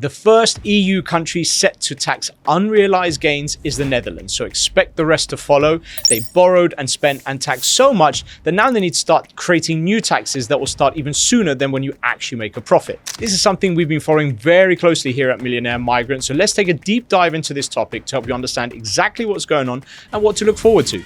The first EU country set to tax unrealized gains is the Netherlands, so expect the rest to follow. They borrowed and spent and taxed so much that now they need to start creating new taxes that will start even sooner than when you actually make a profit. This is something we've been following very closely here at Millionaire Migrant, so let's take a deep dive into this topic to help you understand exactly what's going on and what to look forward to.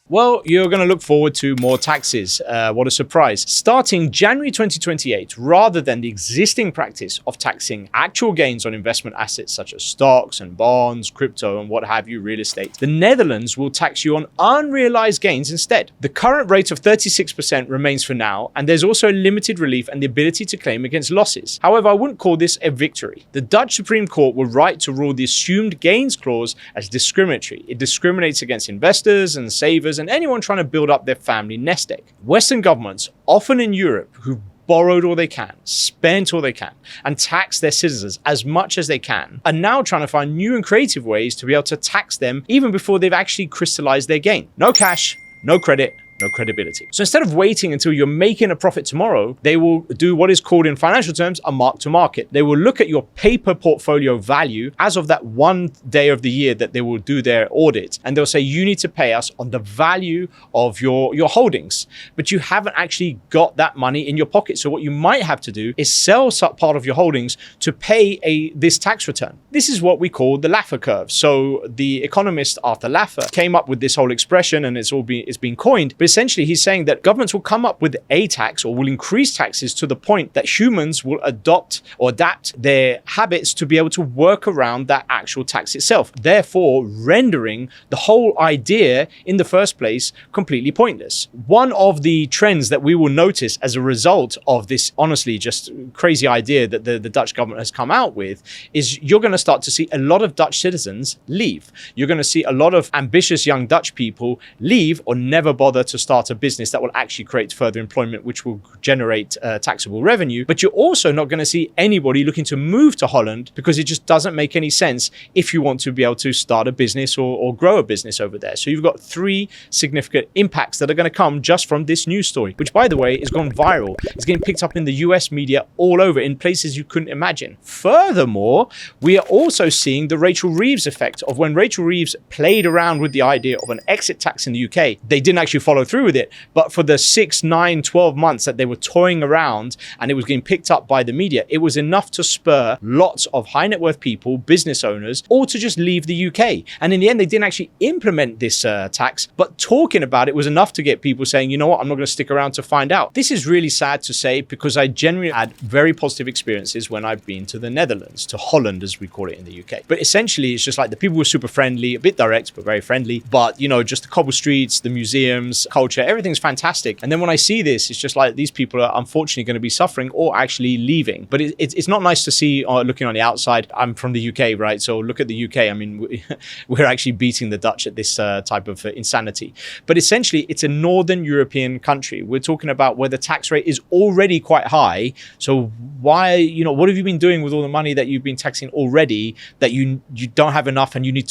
Well, you're going to look forward to more taxes. What a surprise. Starting January 2028, rather than the existing practice of taxing actual gains on investment assets such as stocks and bonds, crypto and what have you, real estate, the Netherlands will tax you on unrealized gains instead. The current rate of 36% remains for now, and there's also limited relief and the ability to claim against losses. However, I wouldn't call this a victory. The Dutch Supreme Court will write to rule the assumed gains clause as discriminatory. It discriminates against investors and savers and anyone trying to build up their family nest egg. Western governments, often in Europe, who've borrowed all they can, spent all they can, and taxed their citizens as much as they can, are now trying to find new and creative ways to be able to tax them even before they've actually crystallized their gain. No cash, no credit, no credibility. So instead of waiting until you're making a profit tomorrow, they will do what is called in financial terms a mark to market. They will look at your paper portfolio value as of that one day of the year that they will do their audit, and they'll say you need to pay us on the value of your holdings, but you haven't actually got that money in your pocket. So what you might have to do is sell some part of your holdings to pay this tax return. This is what we call the Laffer curve. So the economist Arthur Laffer came up with this whole expression, and it's been coined, but essentially he's saying that governments will come up with a tax or will increase taxes to the point that humans will adopt or adapt their habits to be able to work around that actual tax itself, therefore rendering the whole idea in the first place completely pointless. One of the trends that we will notice as a result of this honestly just crazy idea that the Dutch government has come out with is you're going to start to see a lot of Dutch citizens leave. You're going to see a lot of ambitious young Dutch people leave or never bother to start a business that will actually create further employment, which will generate taxable revenue. But you're also not going to see anybody looking to move to Holland because it just doesn't make any sense if you want to be able to start a business or grow a business over there. So you've got three significant impacts that are going to come just from this news story, which by the way has gone viral. It's getting picked up in the US media all over in places you couldn't imagine. Furthermore, we are also seeing the Rachel Reeves effect of when Rachel Reeves played around with the idea of an exit tax in the UK. They didn't actually follow through with it, but for the 6, 9, 12 months that they were toying around and it was getting picked up by the media, it was enough to spur lots of high net worth people, business owners, all to just leave the UK. And in the end, they didn't actually implement this tax, but talking about it was enough to get people saying, you know what, I'm not going to stick around to find out. This is really sad to say because I generally had very positive experiences when I've been to the Netherlands, to Holland as we call it in the UK. But essentially, it's just like the people were super friendly, a bit direct, but very friendly. But, you know, just the cobble streets, the museums, culture, everything's fantastic. And then when I see this, it's just like these people are unfortunately going to be suffering or actually leaving. But it's not nice to see looking on the outside. I'm from the UK, right? So look at the UK. I mean, we're actually beating the Dutch at this type of insanity. But essentially, it's a Northern European country. We're talking about where the tax rate is already quite high. So why, you know, what have you been doing with all the money that you've been taxing already that you don't have enough and you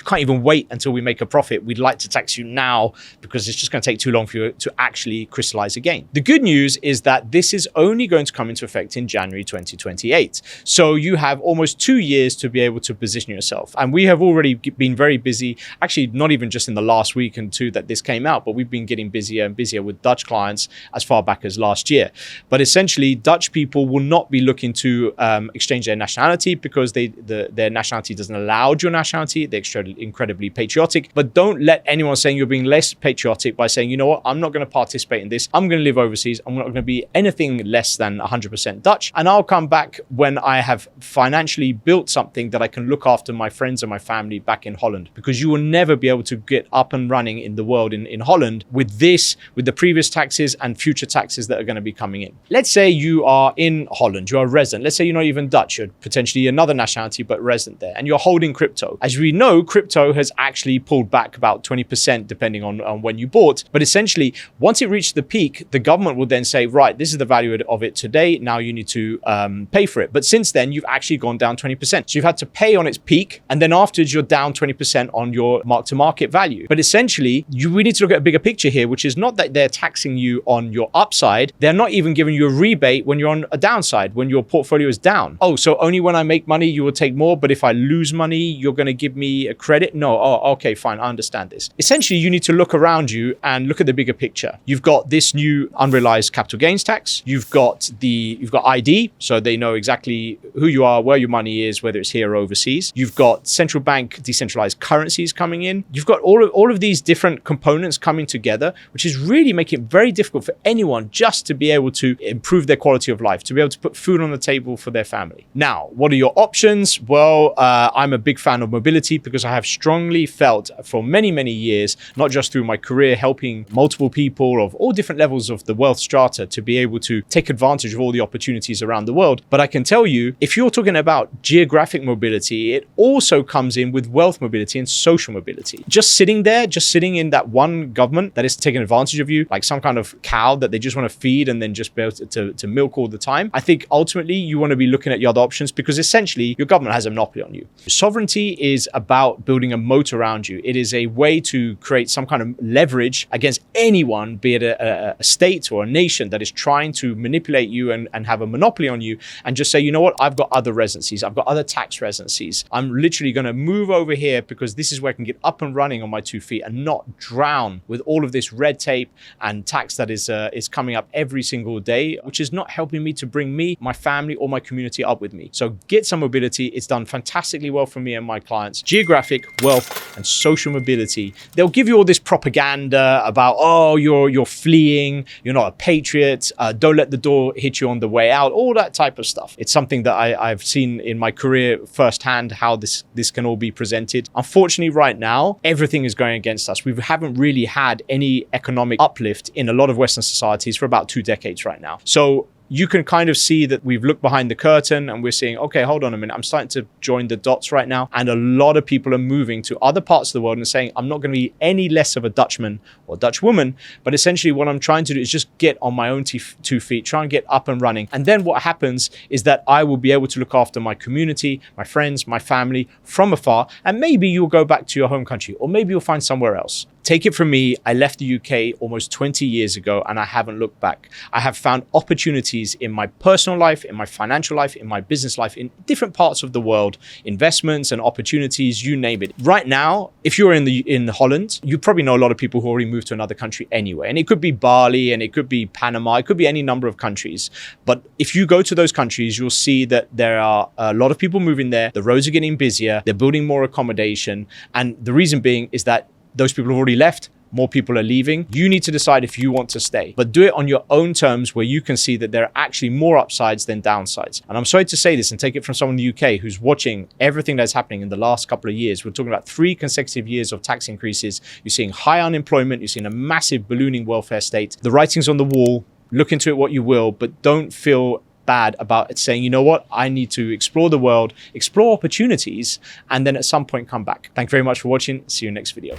can't even wait until we make a profit? We'd like to tax you now because it's just going to take too long for you to actually crystallize a gain. The good news is that this is only going to come into effect in January 2028. So you have almost 2 years to be able to position yourself. And we have already been very busy, actually not even just in the last week and two that this came out, but we've been getting busier and busier with Dutch clients as far back as last year. But essentially, Dutch people will not be looking to exchange their nationality because their nationality doesn't allow dual nationality. They're incredibly patriotic, but don't let anyone saying you're being less patriotic by saying, you know what, I'm not going to participate in this. I'm going to live overseas. I'm not going to be anything less than 100% Dutch. And I'll come back when I have financially built something that I can look after my friends and my family back in Holland, because you will never be able to get up and running in the world in Holland with the previous taxes and future taxes that are going to be coming in. Let's say you are in Holland, you are a resident. Let's say you're not even Dutch, you're potentially another nationality, but resident there, and you're holding crypto. As we know, crypto has actually pulled back about 20% depending on when you bought. But essentially, once it reached the peak, the government will then say, right, this is the value of it today. Now you need to pay for it. But since then, you've actually gone down 20%. So you've had to pay on its peak, and then afterwards you're down 20% on your mark-to-market value. But essentially, we need to look at a bigger picture here, which is not that they're taxing you on your upside. They're not even giving you a rebate when you're on a downside, when your portfolio is down. Oh, so only when I make money, you will take more, but if I lose money, you're going to give me a credit? No. Oh, okay, fine. I understand this. Essentially, you need to look around you and look at the bigger picture. You've got this new unrealized capital gains tax. You've got ID, so they know exactly who you are, where your money is, whether it's here or overseas. You've got central bank decentralized currencies coming in. You've got all of these different components coming together, which is really making it very difficult for anyone just to be able to improve their quality of life, to be able to put food on the table for their family. Now, what are your options? Well, I'm a big fan of mobility because I have strongly felt for many, many years, not just through my career, helping multiple people of all different levels of the wealth strata to be able to take advantage of all the opportunities around the world. But I can tell you, if you're talking about geographic mobility, it also comes in with wealth mobility and social mobility. Just sitting there, just sitting in that one government that is taking advantage of you, like some kind of cow that they just want to feed and then just be able to milk all the time. I think ultimately you want to be looking at your other options because essentially your government has a monopoly on you. Sovereignty is about building a moat around you. It is a way to create some kind of leverage against anyone, be it a state or a nation that is trying to manipulate you and have a monopoly on you, and just say, you know what, I've got other residencies, I've got other tax residencies. I'm literally going to move over here because this is where I can get up and running on my 2 feet and not drown with all of this red tape and tax that is coming up every single day, which is not helping me to bring me, my family, or my community up with me. So get some mobility. It's done fantastically well for me and my clients. Geographic, wealth, and social mobility. They'll give you all this propaganda about, oh, you're fleeing, you're not a patriot, don't let the door hit you on the way out, all that type of stuff. It's something that I've seen in my career firsthand, how this can all be presented. Unfortunately, right now, everything is going against us. We haven't really had any economic uplift in a lot of Western societies for about 2 decades right now. So you can kind of see that we've looked behind the curtain and we're seeing, okay, hold on a minute. I'm starting to join the dots right now. And a lot of people are moving to other parts of the world and saying, I'm not going to be any less of a Dutchman or Dutch woman. But essentially what I'm trying to do is just get on my own 2 feet, try and get up and running. And then what happens is that I will be able to look after my community, my friends, my family from afar. And maybe you'll go back to your home country, or maybe you'll find somewhere else. Take it from me, I left the UK almost 20 years ago and I haven't looked back. I have found opportunities in my personal life, in my financial life, in my business life, in different parts of the world, investments and opportunities, you name it. Right now, if you're in Holland, you probably know a lot of people who already moved to another country anyway. And it could be Bali and it could be Panama, it could be any number of countries. But if you go to those countries, you'll see that there are a lot of people moving there. The roads are getting busier, they're building more accommodation. And the reason being is that those people have already left, more people are leaving. You need to decide if you want to stay, but do it on your own terms where you can see that there are actually more upsides than downsides. And I'm sorry to say this and take it from someone in the UK who's watching everything that's happening in the last couple of years. We're talking about 3 consecutive years of tax increases. You're seeing high unemployment. You're seeing a massive ballooning welfare state. The writing's on the wall. Look into it what you will, but don't feel bad about it, saying, you know what, I need to explore the world, explore opportunities, and then at some point come back. Thank you very much for watching. See you next video.